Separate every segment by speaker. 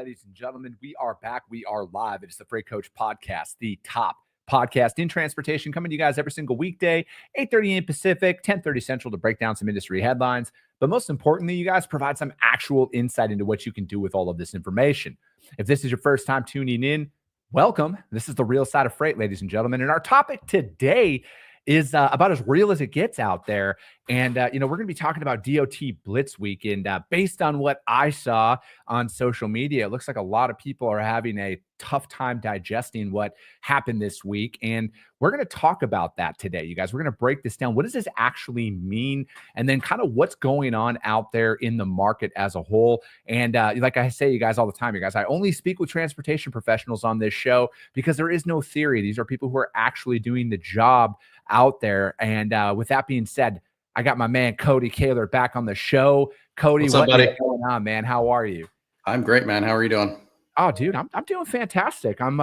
Speaker 1: ladies and gentlemen. We are back. We are live. It is the Freight Coach Podcast, the top podcast in transportation, coming to you guys every single weekday, 8:30 a.m. Pacific, 10:30 Central, to break down some industry headlines. But most importantly, you guys provide some actual insight into what you can do with all of this information. If this is your first time tuning in, welcome. This is the real side of freight, ladies and gentlemen. And our topic today is about as real as it gets out there. And, we're going to be talking about DOT Blitz Week. And based on what I saw on social media, it looks like a lot of people are having a tough time digesting what happened this week. And we're going to talk about that today, you guys. We're going to break this down. What does this actually mean? And then kind of what's going on out there in the market as a whole. And like I say, you guys, all the time, you guys, I only speak with transportation professionals on this show because there is no theory. These are people who are actually doing the job out there. And with that being said, I got my man Cody Koehler back on the show. Cody,
Speaker 2: what's up, buddy?
Speaker 1: What's going on, man? How are you?
Speaker 2: I'm great, man. How are you doing?
Speaker 1: Oh, dude, I'm doing fantastic. I'm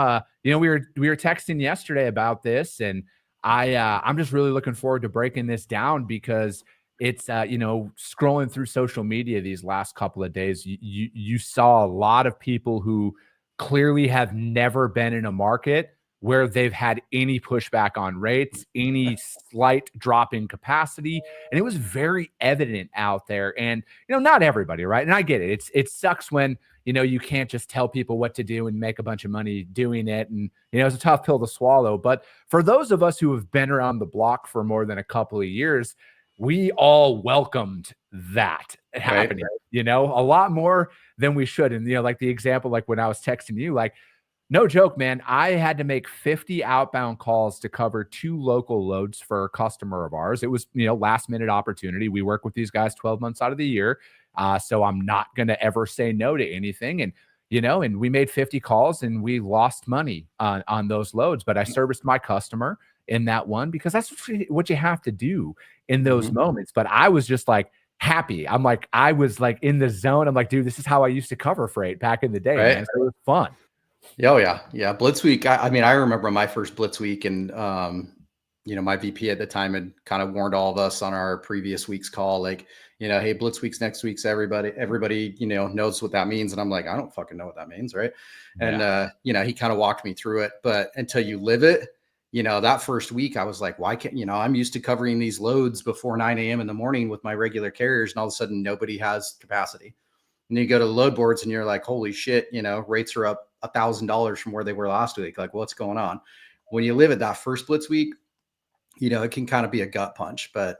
Speaker 1: we were texting yesterday about this, and I'm just really looking forward to breaking this down because it's scrolling through social media these last couple of days, you saw a lot of people who clearly have never been in a market where they've had any pushback on rates, any slight drop in capacity. And it was very evident out there. And, not everybody, right? And I get it. It sucks when, you can't just tell people what to do and make a bunch of money doing it. And, it's a tough pill to swallow. But for those of us who have been around the block for more than a couple of years, we all welcomed that happening, a lot more than we should. And, like the example, like when I was texting you, like, no joke, man. I had to make 50 outbound calls to cover 2 local loads for a customer of ours. It was, last minute opportunity. We work with these guys 12 months out of the year. So I'm not going to ever say no to anything. And, and we made 50 calls and we lost money on those loads, but I serviced my customer in that one because that's what you have to do in those moments. But I was just like happy. I was like in the zone. I'm like, dude, this is how I used to cover freight back in the day.
Speaker 2: Right.
Speaker 1: Man. So it was fun.
Speaker 2: Oh yeah. Blitz Week. I remember my first Blitz Week, and my VP at the time had kind of warned all of us on our previous week's call, like, hey, Blitz Week's next week's everybody, knows what that means. And I'm like, I don't fucking know what that means, right? Yeah. And he kind of walked me through it, but until you live it, that first week I was like, why can't, I'm used to covering these loads before 9 a.m. in the morning with my regular carriers, and all of a sudden nobody has capacity. And you go to the load boards and you're like, holy shit, rates are up $1,000 from where they were last week. Like, what's going on? When you live at that first Blitz Week, it can kind of be a gut punch, but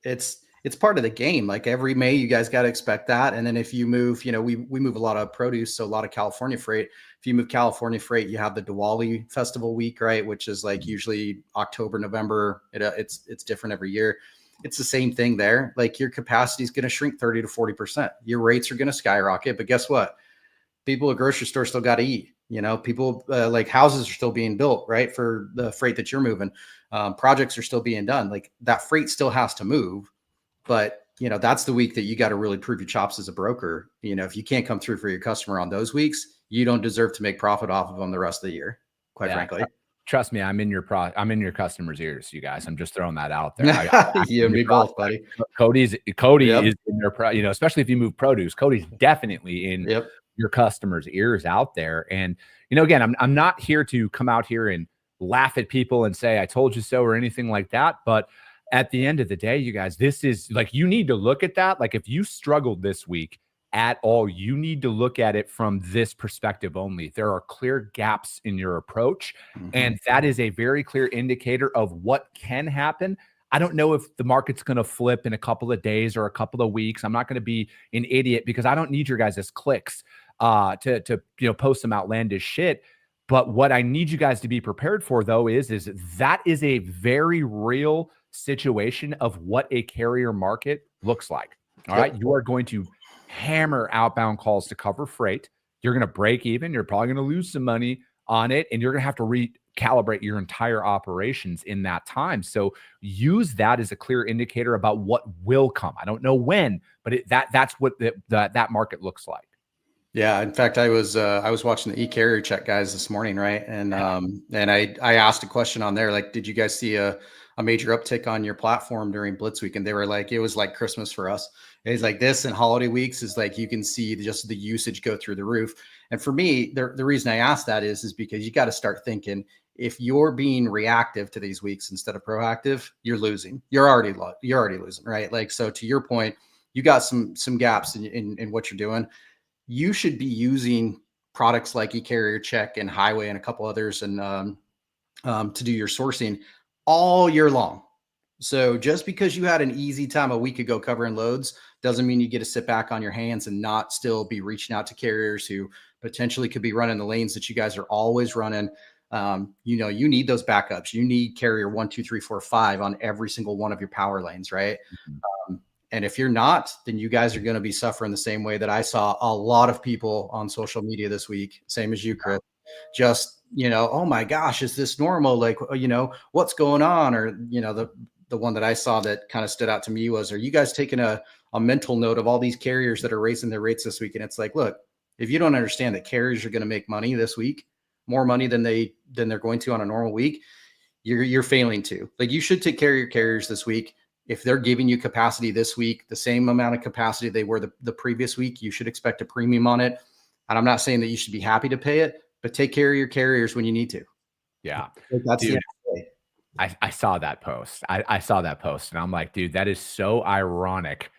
Speaker 2: it's part of the game. Like every May, you guys got to expect that. And then if you move, we move a lot of produce, so a lot of California freight. If you move California freight, you have the Diwali festival week, right? Which is like usually October, November. It's different every year. It's the same thing there. Like your capacity is going to shrink 30 to 40%. Your rates are going to skyrocket, but guess what? People at grocery stores still got to eat. People like houses are still being built, right? For the freight that you're moving. Projects are still being done. Like that freight still has to move, but that's the week that you got to really prove your chops as a broker. If you can't come through for your customer on those weeks, you don't deserve to make profit off of them the rest of the year, quite frankly.
Speaker 1: Trust me, I'm in your customers' ears, you guys. I'm just throwing that out there.
Speaker 2: You and me both, buddy.
Speaker 1: Cody is in their, especially if you move produce. Cody's definitely in your customers' ears out there. And again, I'm not here to come out here and laugh at people and say I told you so or anything like that. But at the end of the day, you guys, this is like, you need to look at that. Like if you struggled this week at all, you need to look at it from this perspective only. There are clear gaps in your approach, and that is a very clear indicator of what can happen. I don't know if the market's going to flip in a couple of days or a couple of weeks. I'm not going to be an idiot because I don't need your guys' clicks to post some outlandish shit. But what I need you guys to be prepared for, though, is that is a very real situation of what a carrier market looks like. All right, you are going to hammer outbound calls to cover freight. You're going to break even. You're probably going to lose some money on it, and you're going to have to recalibrate your entire operations in that time. So use that as a clear indicator about what will come. I don't know when, but that's what that market looks like.
Speaker 2: Yeah. In fact, I was watching the e-carrier check guys this morning, right? And I asked a question on there, like, did you guys see a major uptick on your platform during Blitz Week? And they were like, it was like Christmas for us. It's like this and holiday weeks is like, you can see just the usage go through the roof. And for me, the reason I asked that is because you got to start thinking, if you're being reactive to these weeks instead of proactive, you're losing. You're already losing, right? Like, so to your point, you got some gaps in what you're doing. You should be using products like eCarrier Check and Highway and a couple others, and to do your sourcing all year long. So just because you had an easy time a week ago covering loads doesn't mean you get to sit back on your hands and not still be reaching out to carriers who potentially could be running the lanes that you guys are always running. You need those backups. You need carrier 1, 2, 3, 4, 5 on every single one of your power lanes, right? And if you're not, then you guys are going to be suffering the same way that I saw a lot of people on social media this week, same as you, Chris. Just, oh my gosh, is this normal? Like, what's going on? Or, the one that I saw that kind of stood out to me was, are you guys taking a mental note of all these carriers that are raising their rates this week? And it's like, look, if you don't understand that carriers are going to make money this week, more money than they're going to on a normal week, you're failing to. Like, you should take care of your carriers this week. If they're giving you capacity this week, the same amount of capacity they were the previous week, you should expect a premium on it. And I'm not saying that you should be happy to pay it, but take care of your carriers when you need to.
Speaker 1: Yeah.
Speaker 2: That's
Speaker 1: dude, I saw that post. I saw that post and I'm like, dude, that is so ironic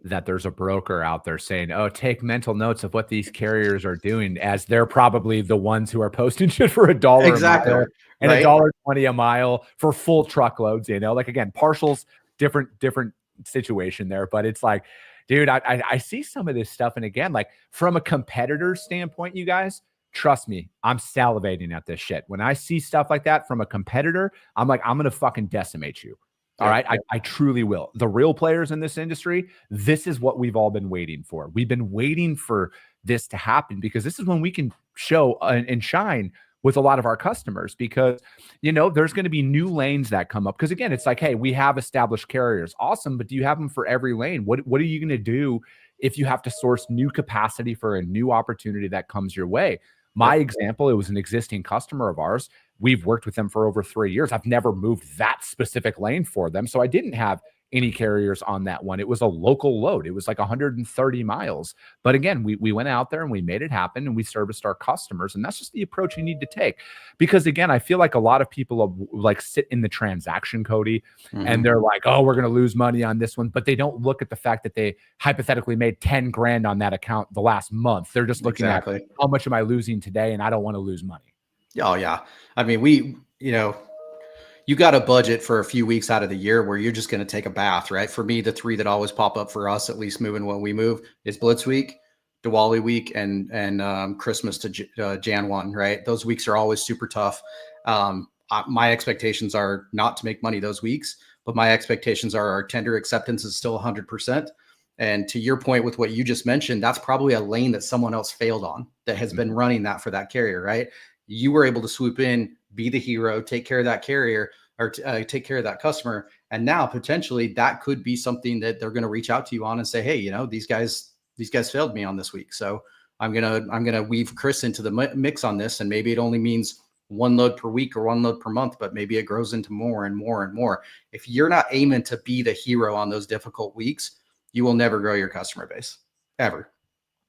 Speaker 1: that there's a broker out there saying, oh, take mental notes of what these carriers are doing, as they're probably the ones who are posting shit for $1
Speaker 2: exactly.
Speaker 1: a mile and $1.20 a mile for full truckloads, like, again, partials, different situation there. But it's like, dude, I see some of this stuff. And again, like, from a competitor standpoint, you guys, trust me, I'm salivating at this shit. When I see stuff like that from a competitor, I'm like, I'm going to fucking decimate you. All right. I truly will. The real players in this industry, this is what we've all been waiting for. We've been waiting for this to happen, because this is when we can show and shine with a lot of our customers, because, there's going to be new lanes that come up. Because again, it's like, hey, we have established carriers. Awesome. But do you have them for every lane? What are you going to do if you have to source new capacity for a new opportunity that comes your way? My example, it was an existing customer of ours. We've worked with them for over 3 years. I've never moved that specific lane for them. So I didn't have any carriers on that one. It was a local load. It was like 130 miles. But again, we went out there and we made it happen, and we serviced our customers. And that's just the approach you need to take. Because again, I feel like a lot of people like sit in the transaction, Cody, and they're like, oh, we're going to lose money on this one. But they don't look at the fact that they hypothetically made 10 grand on that account the last month. They're just looking at how much am I losing today, and I don't want to lose money.
Speaker 2: Oh yeah. I mean, you got a budget for a few weeks out of the year where you're just going to take a bath, right? For me, the 3 that always pop up for us, at least moving when we move, is Blitz week, Diwali week, and Christmas to Jan 1, right? Those weeks are always super tough. My expectations are not to make money those weeks, but my expectations are our tender acceptance is still 100%. And to your point with what you just mentioned, that's probably a lane that someone else failed on that has been running that for that carrier, right? You were able to swoop in, be the hero, take care of that carrier, or take care of that customer. And now potentially that could be something that they're going to reach out to you on and say, hey, these guys failed me on this week. So I'm going to weave Chris into the mix on this. And maybe it only means 1 load per week or 1 load per month, but maybe it grows into more and more and more. If you're not aiming to be the hero on those difficult weeks, you will never grow your customer base ever.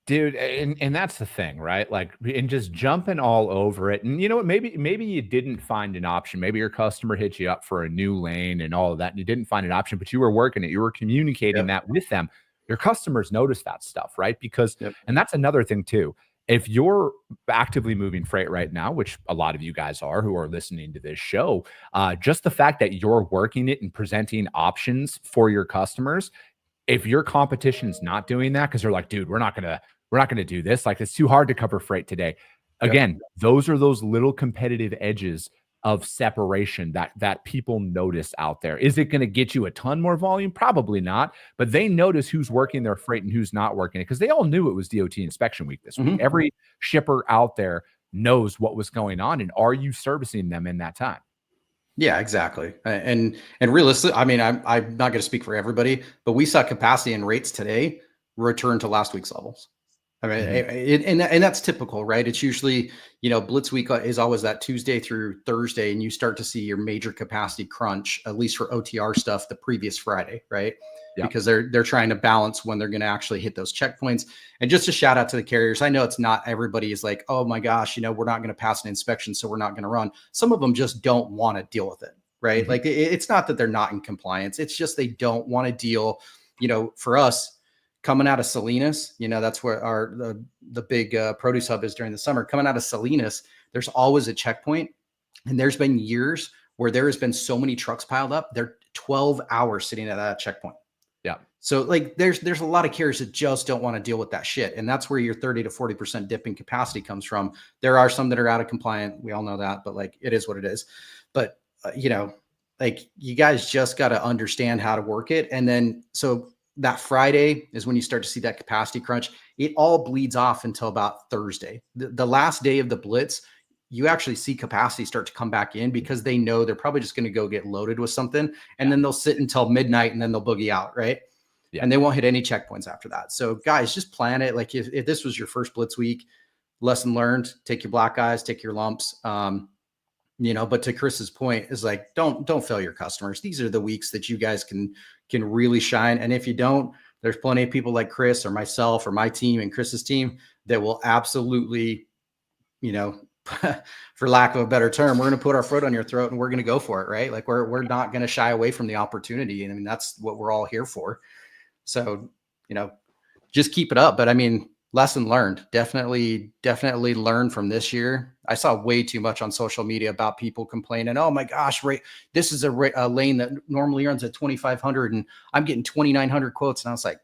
Speaker 1: Dude, and that's the thing, right? Like, and just jumping all over it. And you know what? Maybe you didn't find an option. Maybe your customer hit you up for a new lane and all of that, and you didn't find an option, but you were working it. You were communicating that with them. Your customers notice that stuff, right? Because, and that's another thing too. If you're actively moving freight right now, which a lot of you guys are who are listening to this show, just the fact that you're working it and presenting options for your customers, if your competition's not doing that, because they're like, dude, we're not gonna do this. Like, it's too hard to cover freight today. Again, those are those little competitive edges of separation that people notice out there. Is it going to get you a ton more volume? Probably not. But they notice who's working their freight and who's not working it, because they all knew it was DOT inspection week this week. Every shipper out there knows what was going on, and are you servicing them in that time?
Speaker 2: Yeah, exactly. And realistically, I mean, I'm not going to speak for everybody, but we saw capacity and rates today return to last week's levels. I mean, and that's typical, right? It's usually, Blitz week is always that Tuesday through Thursday, and you start to see your major capacity crunch, at least for OTR stuff, the previous Friday, right?
Speaker 1: Yeah.
Speaker 2: Because they're trying to balance when they're going to actually hit those checkpoints. And just a shout out to the carriers. I know it's not everybody is like, oh my gosh, we're not going to pass an inspection, so we're not going to run. Some of them just don't want to deal with it, right? Like it's not that they're not in compliance. It's just they don't want to deal. For us, coming out of Salinas, that's where the big produce hub is during the summer. Coming out of Salinas, there's always a checkpoint. And there's been years where there has been so many trucks piled up. They're 12 hours sitting at that checkpoint.
Speaker 1: Yeah.
Speaker 2: So like there's a lot of carriers that just don't want to deal with that shit. And that's where your 30 to 40% dip in capacity comes from. There are some that are out of compliant. We all know that, but like it is what it is. But like you guys just got to understand how to work it. And then so that Friday is when you start to see that capacity crunch. It all bleeds off until about Thursday. The last day of the Blitz, you actually see capacity start to come back in because they know they're probably just going to go get loaded with something. And then they'll sit until midnight and then they'll boogie out. Right. Yeah. And they won't hit any checkpoints after that. So guys, just plan it. Like if this was your first Blitz week, lesson learned, take your black eyes, take your lumps. But to Chris's point is like, don't fail your customers. These are the weeks that you guys can really shine. And if you don't, there's plenty of people like Chris or myself or my team and Chris's team that will absolutely, for lack of a better term, we're going to put our foot on your throat and we're going to go for it. Right. Like we're not going to shy away from the opportunity. And I mean, that's what we're all here for. So, just keep it up. But I mean, lesson learned, definitely learn from this year. I saw way too much on social media about people complaining, oh my gosh, this is a lane that normally runs at 2,500 and I'm getting 2,900 quotes. And I was like,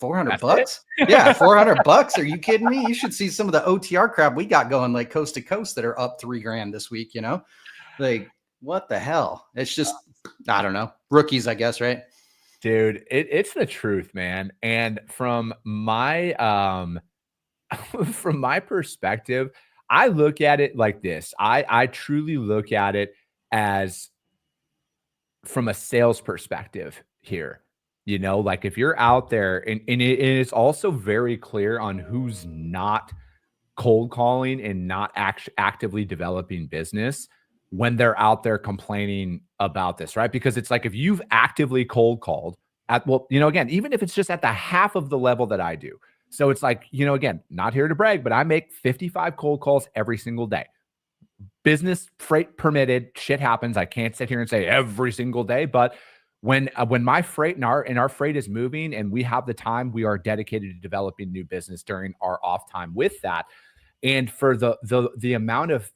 Speaker 2: $400? Yeah. $400. Are you kidding me? You should see some of the OTR crap we got going like coast to coast that are up $3,000 this week, like what the hell? It's just, I don't know, rookies, I guess. Right.
Speaker 1: Dude, it's the truth, man. And from my from my perspective, I look at it like this. I truly look at it as from a sales perspective here. Like if you're out there and it's also very clear on who's not cold calling and not actively developing business when they're out there complaining about this, right? Because it's like if you've actively cold called again, even if it's just at the half of the level that I do. So it's like, again, not here to brag, but I make 55 cold calls every single day. Business freight permitted, shit happens. I can't sit here and say every single day, but when my freight and our freight is moving and we have the time, we are dedicated to developing new business during our off time with that. And for the amount of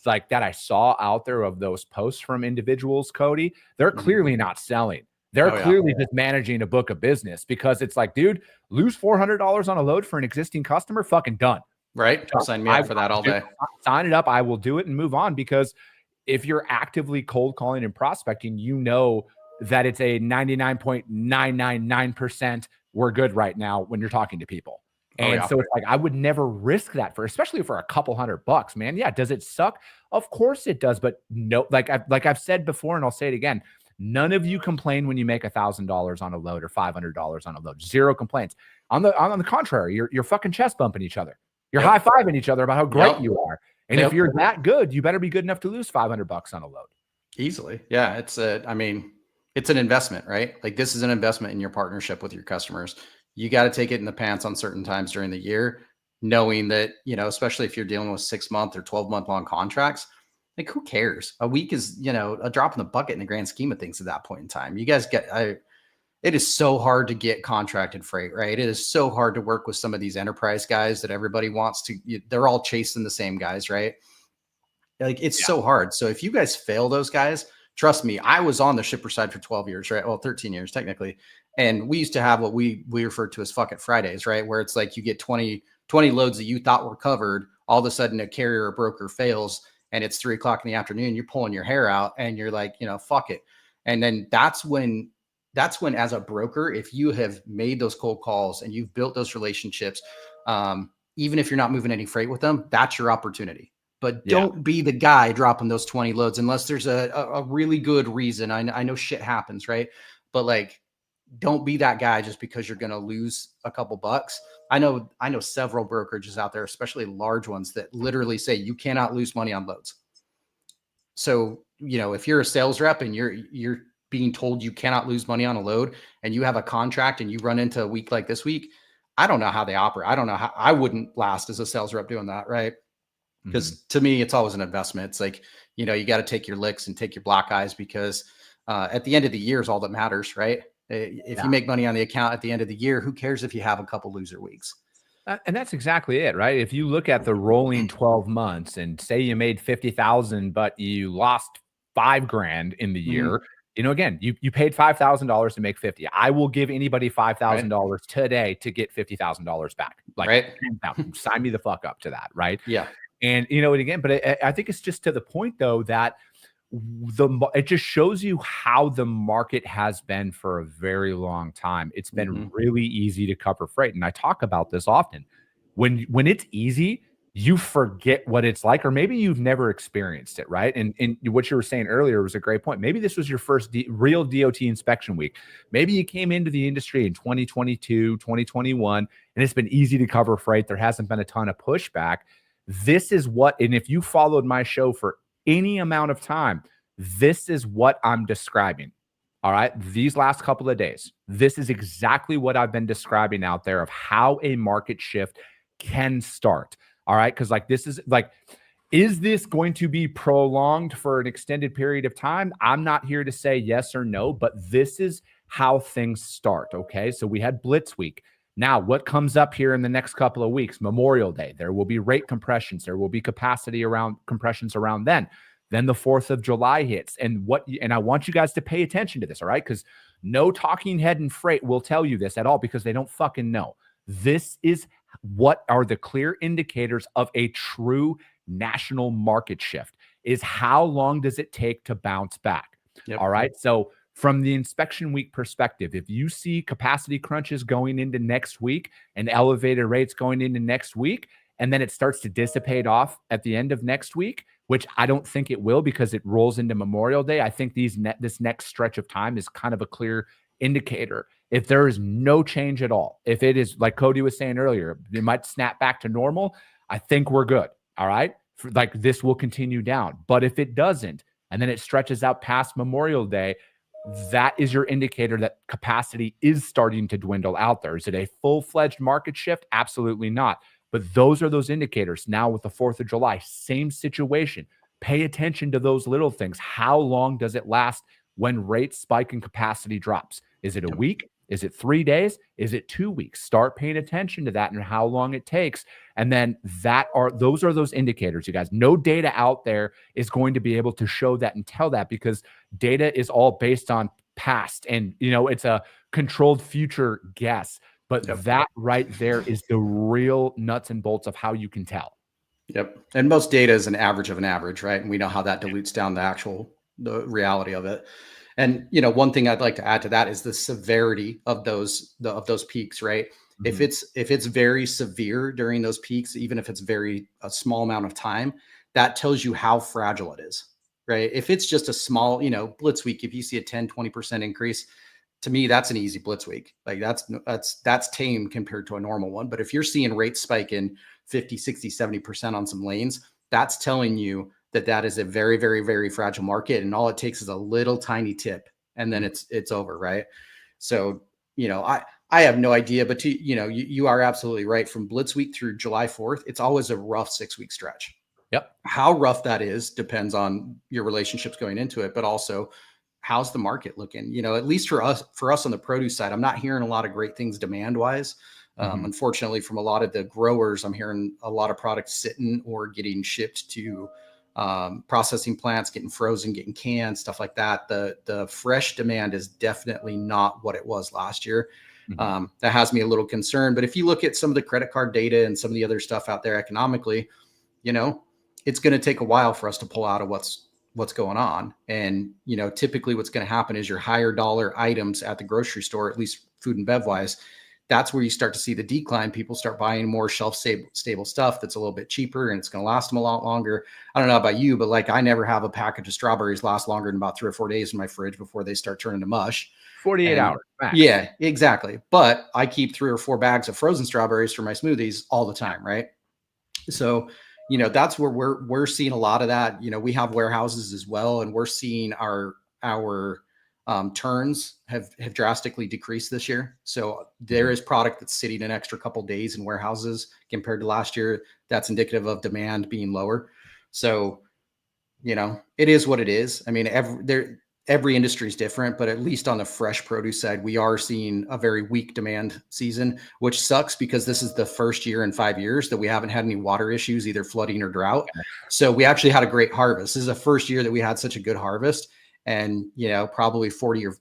Speaker 1: like that I saw out there of those posts from individuals, Cody, they're clearly not selling. They're clearly just managing a book of business because it's like, dude, lose $400 on a load for an existing customer, fucking done.
Speaker 2: Right. Sign me up for that all day.
Speaker 1: Sign it up. I will do it and move on because if you're actively cold calling and prospecting, that it's a 99.999% we're good right now when you're talking to people. And so it's like, I would never risk that especially for a couple $100, man. Yeah. Does it suck? Of course it does. But no, like I've said before, and I'll say it again, none of you complain when you make $1,000 on a load or $500 on a load. Zero complaints. On the contrary, you're fucking chest bumping each other. You're high-fiving each other about how great you are. And if you're that good, you better be good enough to lose $500 on a load.
Speaker 2: Easily. Yeah. It's an investment, right? Like this is an investment in your partnership with your customers. You got to take it in the pants on certain times during the year, knowing that, especially if you're dealing with 6-month or 12-month long contracts, like who cares? A week is, a drop in the bucket in the grand scheme of things at that point in time. You guys it is so hard to get contracted freight, right? It is so hard to work with some of these enterprise guys that everybody wants to, they're all chasing the same guys, right? Like it's so hard. So if you guys fail those guys, trust me, I was on the shipper side for 12 years, right? Well, 13 years technically. And we used to have what we refer to as fuck it Fridays, right? Where it's like you get 20 loads that you thought were covered. All of a sudden a carrier or broker fails and it's 3:00 in the afternoon, you're pulling your hair out and you're like, fuck it. And then that's when as a broker, if you have made those cold calls and you've built those relationships, even if you're not moving any freight with them, that's your opportunity. But don't be the guy dropping those 20 loads unless there's a really good reason. I know shit happens, right? But like, don't be that guy just because you're going to lose a couple bucks. I know several brokerages out there, especially large ones, that literally say you cannot lose money on loads. So, if you're a sales rep and you're being told you cannot lose money on a load, and you have a contract and you run into a week like this week, I don't know how they operate. I don't know how. I wouldn't last as a sales rep doing that, right? Because to me, it's always an investment. It's like, you got to take your licks and take your black eyes, because at the end of the year is all that matters, right? If you make money on the account at the end of the year, who cares if you have a couple loser weeks?
Speaker 1: And that's exactly it, right? If you look at the rolling 12 months and say you made 50,000, but you lost $5,000 in the year, again, you paid $5,000 to make 50. I will give anybody $5,000 today to get $50,000 back. Like,
Speaker 2: right?
Speaker 1: Sign me the fuck up to that, right?
Speaker 2: Yeah.
Speaker 1: And again, but I think it's just to the point though that it just shows you how the market has been for a very long time. It's been really easy to cover freight, and I talk about this often. When it's easy, you forget what it's like, or maybe you've never experienced it, right? And what you were saying earlier was a great point. Maybe this was your first real DOT inspection week. Maybe you came into the industry in 2022, 2021, and it's been easy to cover freight. There hasn't been a ton of pushback. This is what, and if you followed my show for any amount of time, this is what I'm describing. All right. These last couple of days, this is exactly what I've been describing out there of how a market shift can start. All right. Because is this going to be prolonged for an extended period of time? I'm not here to say yes or no, but this is how things start. Okay. So we had Blitz week. Now, what comes up here in the next couple of weeks? Memorial Day. There will be rate compressions. There will be capacity around compressions around then. Then the 4th of July hits. And I want you guys to pay attention to this, all right? Because no talking head in freight will tell you this at all, because they don't fucking know. This is what are the clear indicators of a true national market shift, is how long does it take to bounce back? Yep. All right. So from the inspection week perspective, if you see capacity crunches going into next week and elevated rates going into next week, and then it starts to dissipate off at the end of next week, which I don't think it will, because it rolls into Memorial Day. I think this next stretch of time is kind of a clear indicator. If there is no change at all, if it is like Cody was saying earlier, it might snap back to normal, I think we're good. All right. This will continue down. But if it doesn't, and then it stretches out past Memorial Day, that is your indicator that capacity is starting to dwindle out there. Is it a full-fledged market shift? Absolutely not. But those are those indicators. Now with the 4th of July, same situation. Pay attention to those little things. How long does it last when rates spike and capacity drops? Is it a week? Is it 3 days? Is it 2 weeks? Start paying attention to that and how long it takes. And then those are those indicators, you guys. No data out there is going to be able to show that and tell that, because data is all based on past, and it's a controlled future guess. But that right there is the real nuts and bolts of how you can tell.
Speaker 2: Yep. And most data is an average of an average, right? And we know how that dilutes down the reality of it. And one thing I'd like to add to that is the severity of those peaks, right? If it's very severe during those peaks, even if it's a small amount of time, that tells you how fragile it is, right? If it's just a small, Blitz week, if you see a 10, 20% increase, to me, that's an easy Blitz week. Like that's tame compared to a normal one. But if you're seeing rates spike in 50, 60, 70% on some lanes, that's telling you that is a very, very, very fragile market. And all it takes is a little tiny tip, and then it's over. Right. So, I have no idea, but you are absolutely right. From Blitz week through July 4th, it's always a rough 6-week stretch.
Speaker 1: Yep.
Speaker 2: How rough that is depends on your relationships going into it, but also how's the market looking? At least for us on the produce side, I'm not hearing a lot of great things demand wise. Unfortunately, from a lot of the growers, I'm hearing a lot of products sitting or getting shipped to processing plants, getting frozen, getting canned, stuff like that. The fresh demand is definitely not what it was last year. That has me a little concerned. But if you look at some of the credit card data and some of the other stuff out there economically, it's going to take a while for us to pull out of what's going on. And, typically what's going to happen is your higher dollar items at the grocery store, at least food and bev wise, that's where you start to see the decline. People start buying more shelf stable stuff that's a little bit cheaper and it's going to last them a lot longer. I don't know about you, but like I never have a package of strawberries last longer than about 3 or 4 days in my fridge before they start turning to mush.
Speaker 1: 48 hours max.
Speaker 2: Yeah, exactly. But I keep 3 or 4 bags of frozen strawberries for my smoothies all the time, right? So, that's where we're seeing a lot of that. We have warehouses as well, and we're seeing our turns have drastically decreased this year. So there is product that's sitting an extra couple days in warehouses compared to last year. That's indicative of demand being lower. So, it is what it is. I mean, every industry is different, but at least on the fresh produce side, we are seeing a very weak demand season, which sucks because this is the first year in 5 years that we haven't had any water issues, either flooding or drought. So we actually had a great harvest. This is the first year that we had such a good harvest. And, probably 30 or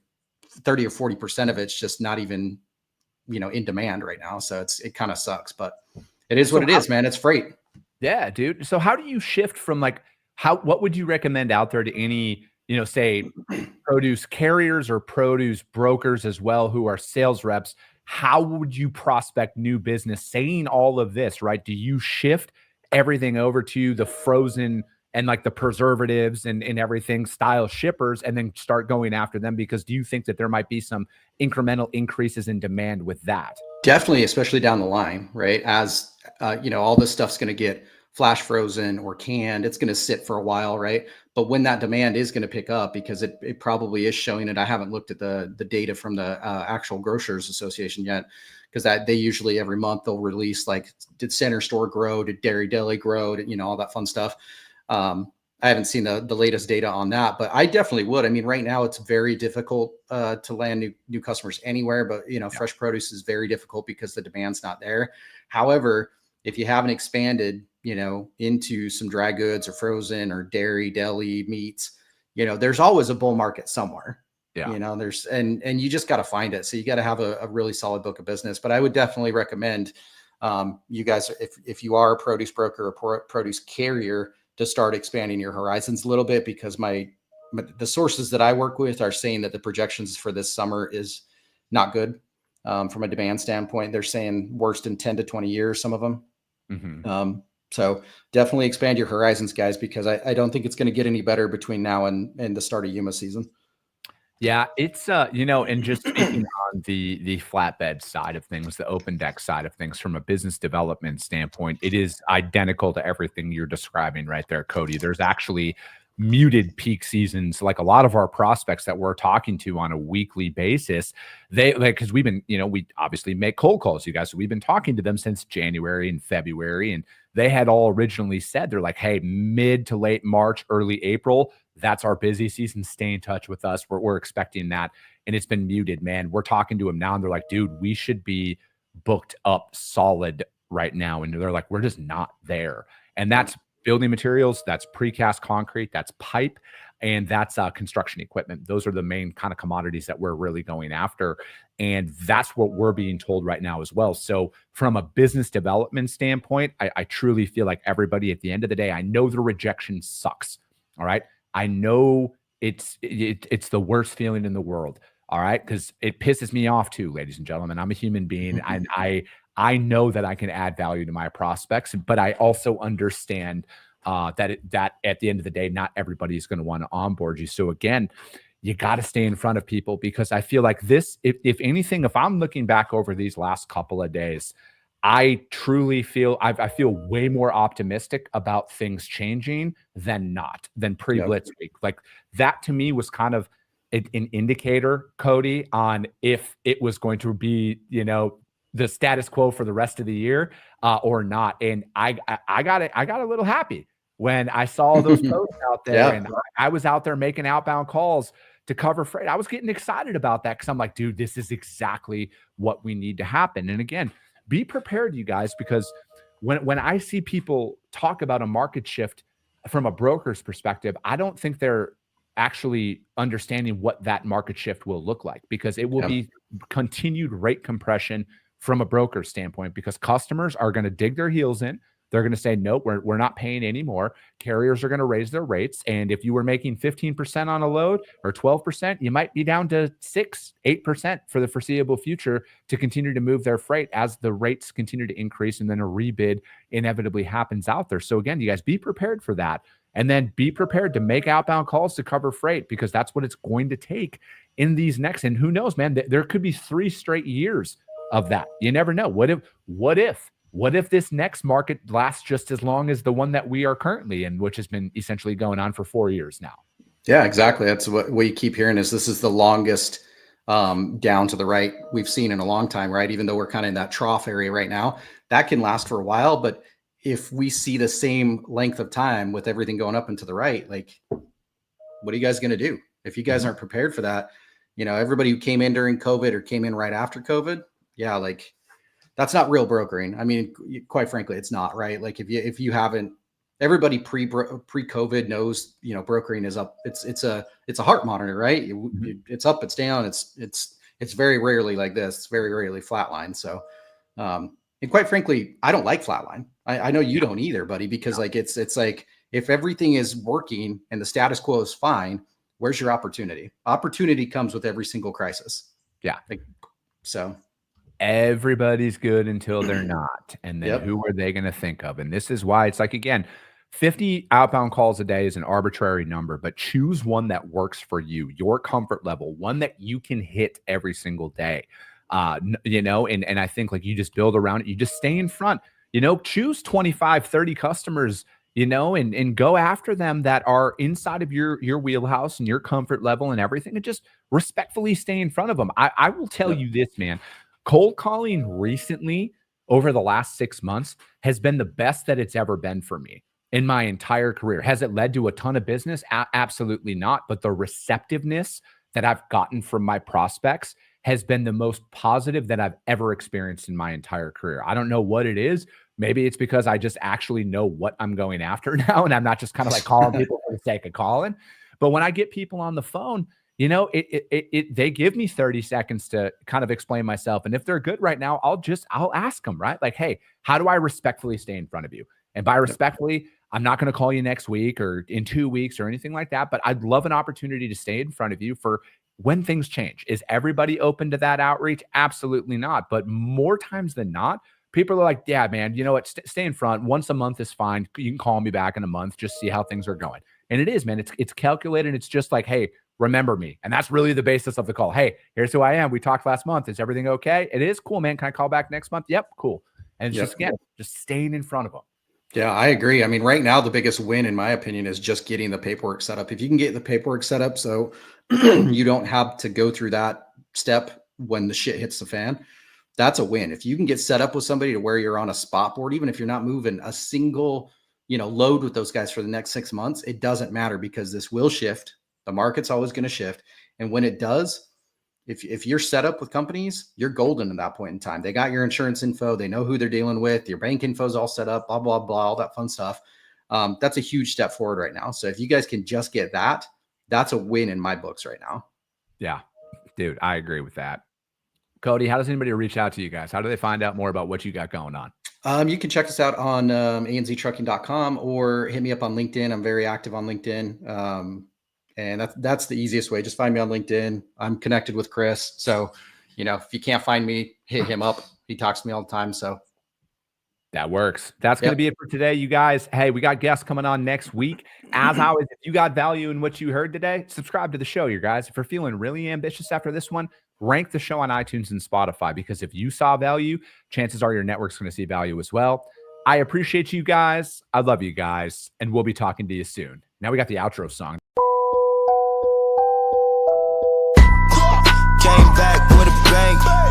Speaker 2: 40% of it's just not even, in demand right now. So it kind of sucks, but it is what it is, man. It's freight.
Speaker 1: Yeah, dude. So how do you shift from what would you recommend out there to any, say produce carriers or produce brokers as well, who are sales reps? How would you prospect new business saying all of this, right? Do you shift everything over to the frozen and like the preservatives and everything style shippers and then start going after them? Because do you think that there might be some incremental increases in demand with that?
Speaker 2: Definitely, especially down the line, right? As all this stuff's going to get flash frozen or canned, it's going to sit for a while, right? But when that demand is going to pick up, because it probably is showing it. I haven't looked at the data from the actual Grocers Association yet, because they usually every month they'll release like, did center store grow? Did dairy deli grow? All that fun stuff. I haven't seen the latest data on that, but I definitely would. I mean, right now it's very difficult to land new customers anywhere, but fresh produce is very difficult because the demand's not there. However, if you haven't expanded, into some dry goods or frozen or dairy, deli, meats, there's always a bull market somewhere. Yeah. There's, and you just got to find it. So you got to have a really solid book of business, but I would definitely recommend you guys, if you are a produce broker or produce carrier, to start expanding your horizons a little bit, because the sources that I work with are saying that the projections for this summer is not good from a demand standpoint. They're saying worst in 10 to 20 years, some of them. Mm-hmm. So definitely expand your horizons, guys, because I don't think it's going to get any better between now and the start of Yuma season.
Speaker 1: Yeah, it's and just speaking on the flatbed side of things, the open deck side of things, from a business development standpoint, it is identical to everything you're describing right there, Cody. There's actually muted peak seasons. Like a lot of our prospects that we're talking to on a weekly basis, because we've been, we obviously make cold calls, you guys. So we've been talking to them since January and February, and they had all originally said, they're like, hey, mid to late March, early April, that's our busy season. Stay in touch with us. We're expecting that. And it's been muted, man. We're talking to them now and they're like, dude, we should be booked up solid right now. And they're like, we're just not there. And that's building materials, that's precast concrete, that's pipe, and that's construction equipment. Those are the main kind of commodities that we're really going after. And that's what we're being told right now as well. So from a business development standpoint, I truly feel like everybody at the end of the day, I know the rejection sucks. All right. I know it's the worst feeling in the world. All right. Because it pisses me off too, ladies and gentlemen. I'm a human being. And I know that I can add value to my prospects, but I also understand that at the end of the day, not everybody is going to want to onboard you. So again, you got to stay in front of people, because I feel like this, if anything, if I'm looking back over these last couple of days, I truly feel I feel way more optimistic about things changing than pre-Blitz week. Like that to me was kind of an indicator, Cody, on if it was going to be, the status quo for the rest of the year or not. And I got a little happy when I saw those posts out there, and I was out there making outbound calls to cover freight. I was getting excited about that because I'm like, dude, this is exactly what we need to happen. And again, be prepared, you guys, because when I see people talk about a market shift from a broker's perspective, I don't think they're actually understanding what that market shift will look like, because it will be continued rate compression from a broker standpoint, because customers are going to dig their heels in. They're going to say, nope, we're not paying anymore. Carriers are going to raise their rates. And if you were making 15% on a load or 12%, you might be down to 6-8% for the foreseeable future to continue to move their freight as the rates continue to increase, and then a rebid inevitably happens out there. So again, you guys be prepared for that. And then be prepared to make outbound calls to cover freight, because that's what it's going to take in these next. And who knows, man, there could be 3 straight years of that. You never know. What if this next market lasts just as long as the one that we are currently in, which has been essentially going on for 4 years now?
Speaker 2: Yeah, exactly. That's what you keep hearing, is this is the longest down to the right we've seen in a long time, right? Even though we're kind of in that trough area right now, that can last for a while. But if we see the same length of time with everything going up and to the right, like, what are you guys going to do if you guys aren't prepared for that? Everybody who came in during COVID or came in right after COVID, yeah, like, that's not real brokering. I mean, quite frankly, it's not, right? Like, if you haven't, everybody pre-COVID knows, brokering is up. It's a heart monitor, right? It's up, it's down. It's very rarely like this. It's very rarely flatline. So, and quite frankly, I don't like flatline. I know you don't either, buddy, because like, it's like, if everything is working and the status quo is fine, where's your opportunity? Opportunity comes with every single crisis.
Speaker 1: Yeah.
Speaker 2: So
Speaker 1: everybody's good until they're not. And then who are they going to think of? And this is why it's like, again, 50 outbound calls a day is an arbitrary number, but choose one that works for you, your comfort level, one that you can hit every single day. And I think, like, you just build around it. You just stay in front, choose 25, 30 customers, and go after them that are inside of your wheelhouse and your comfort level and everything, and just respectfully stay in front of them. I will tell you this, man, cold calling recently over the last 6 months has been the best that it's ever been for me in my entire career. Has it led to a ton of business? Absolutely not. But the receptiveness that I've gotten from my prospects has been the most positive that I've ever experienced in my entire career. I don't know what it is. Maybe it's because I just actually know what I'm going after now, and I'm not just kind of like calling people for the sake of calling. But when I get people on the phone, they give me 30 seconds to kind of explain myself. And if they're good right now, I'll ask them, right? Like, hey, how do I respectfully stay in front of you? And by respectfully, I'm not going to call you next week or in 2 weeks or anything like that, but I'd love an opportunity to stay in front of you for when things change. Is everybody open to that outreach? Absolutely not. But more times than not, people are like, yeah, man, you know what? Stay in front. Once a month is fine. You can call me back in a month, just see how things are going. And it is, man. It's calculated. It's just like, hey, remember me. And that's really the basis of the call. Hey, here's who I am. We talked last month. Is everything okay? It is. Cool, man. Can I call back next month? Yep. Cool. And it's just, again, just staying in front of them.
Speaker 2: Yeah, I agree. I mean, right now, the biggest win, in my opinion, is just getting the paperwork set up. If you can get the paperwork set up so you don't have to go through that step when the shit hits the fan, that's a win. If you can get set up with somebody to where you're on a spot board, even if you're not moving a single, load with those guys for the next 6 months, it doesn't matter, because this will shift. The market's always going to shift. And when it does, if you're set up with companies, you're golden at that point in time. They got your insurance info. They know who they're dealing with. Your bank info is all set up, blah, blah, blah, all that fun stuff. That's a huge step forward right now. So if you guys can just get that, that's a win in my books right now.
Speaker 1: Yeah, dude, I agree with that. Cody, how does anybody reach out to you guys? How do they find out more about what you got going on?
Speaker 2: You can check us out on anztrucking.com or hit me up on LinkedIn. I'm very active on LinkedIn. And that's the easiest way. Just find me on LinkedIn. I'm connected with Chris. So, if you can't find me, hit him up. He talks to me all the time. So
Speaker 1: that works. That's going to be it for today, you guys. Hey, we got guests coming on next week. As always, if you got value in what you heard today, subscribe to the show, you guys. If you're feeling really ambitious after this one, rank the show on iTunes and Spotify, because if you saw value, chances are your network's going to see value as well. I appreciate you guys. I love you guys. And we'll be talking to you soon. Now we got the outro song.
Speaker 3: Came back with a bang.